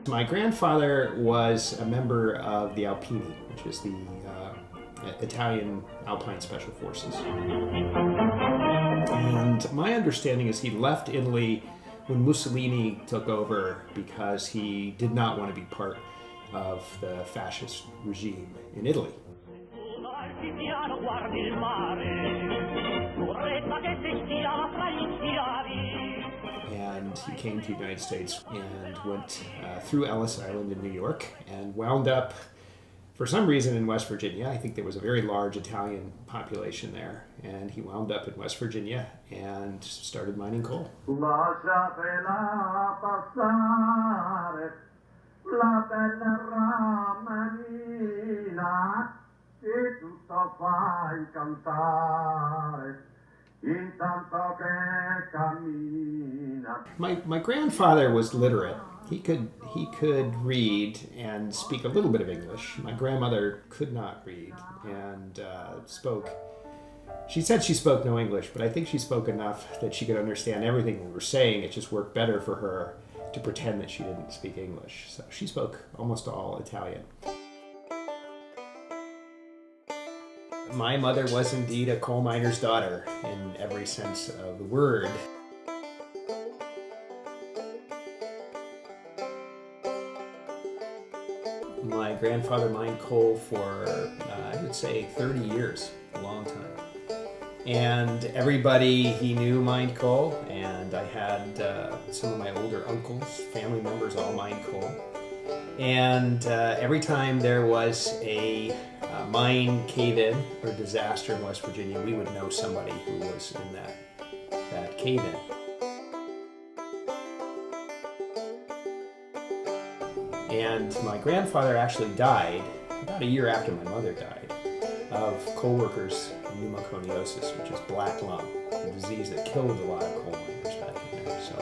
My grandfather was a member of the Alpini, which is the Italian Alpine Special Forces. And my understanding is he left Italy when Mussolini took over because he did not want to be part of the fascist regime in Italy. And he came to the United States and went through Ellis Island in New York and wound up, for some reason, in West Virginia. I think there was a very large Italian population there, and he wound up in West Virginia and started mining coal. My grandfather was literate. He could read and speak a little bit of English. My grandmother could not read and spoke. She said she spoke no English, but I think she spoke enough that she could understand everything we were saying. It just worked better for her to pretend that she didn't speak English. So she spoke almost all Italian. My mother was indeed a coal miner's daughter in every sense of the word. My grandfather mined coal for, I would say, 30 years, a long time. And everybody he knew mined coal, and I had some of my older uncles, family members, all mined coal. And every time there was a mine cave-in or disaster in West Virginia, we would know somebody who was in that cave-in. And my grandfather actually died about a year after my mother died of coal workers' pneumoconiosis, which is black lung, a disease that killed a lot of coal miners back in there. So,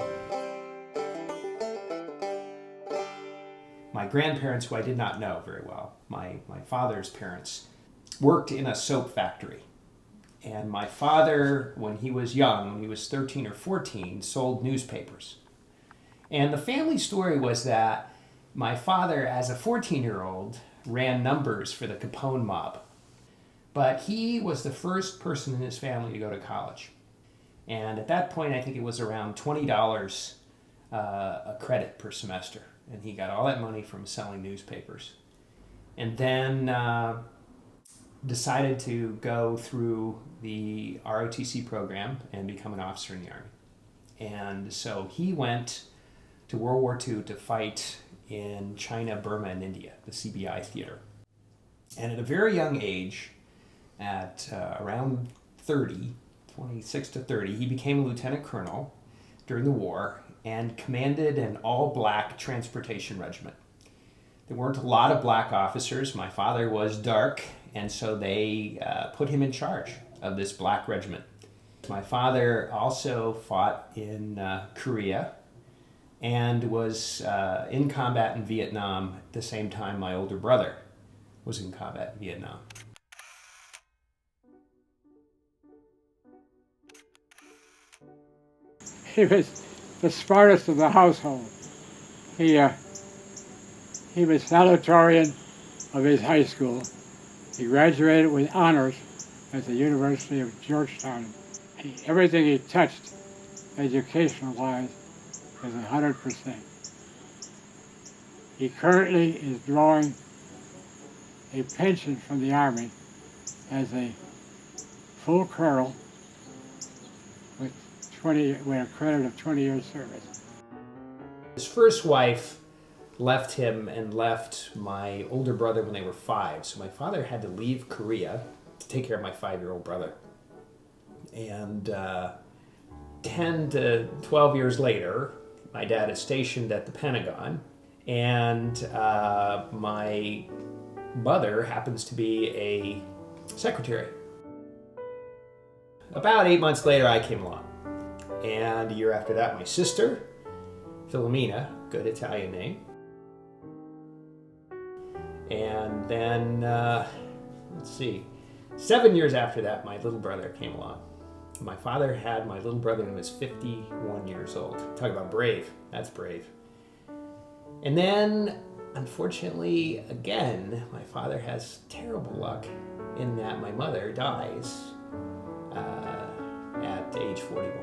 my grandparents, who I did not know very well, my father's parents, worked in a soap factory. And my father, when he was young, when he was 13 or 14, sold newspapers. And the family story was that my father, as a 14-year-old, ran numbers for the Capone mob. But he was the first person in his family to go to college. And at that point, I think it was around $20 a credit per semester. And he got all that money from selling newspapers. And then decided to go through the ROTC program and become an officer in the Army. And so he went to World War II to fight in China, Burma, and India, the CBI theater. And at a very young age, at around 30, 26 to 30, he became a lieutenant colonel during the war and commanded an all-black transportation regiment. There weren't a lot of black officers. My father was dark, and so they put him in charge of this black regiment. My father also fought in Korea and was in combat in Vietnam at the same time my older brother was in combat in Vietnam. He was the smartest of the household. He was salutatorian of his high school. He graduated with honors at the University of Georgetown. Everything he touched, educational-wise, was 100%. He currently is drawing a pension from the as a full colonel with a credit of 20 years service. His first wife left him and left my older brother when they were 5. So my father had to leave Korea to take care of my 5-year-old brother. And 10 to 12 years later, my dad is stationed at the Pentagon, and my mother happens to be a secretary. About 8 months later, I came along. And a year after that, my sister, Philomena, good Italian name. And then, 7 years after that, my little brother came along. My father had my little brother when he was 51 years old. Talk about brave. That's brave. And then, unfortunately, again, my father has terrible luck in that my mother dies at age 41.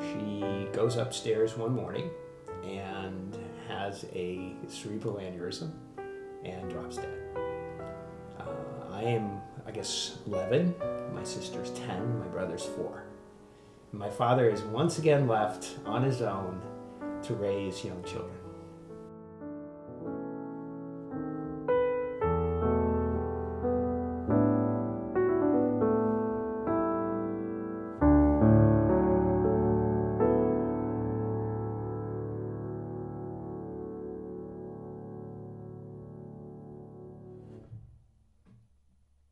She goes upstairs one morning and has a cerebral aneurysm and drops dead. I am, I guess, 11. My sister's 10. My brother's 4. My father is once again left on his own to raise young children.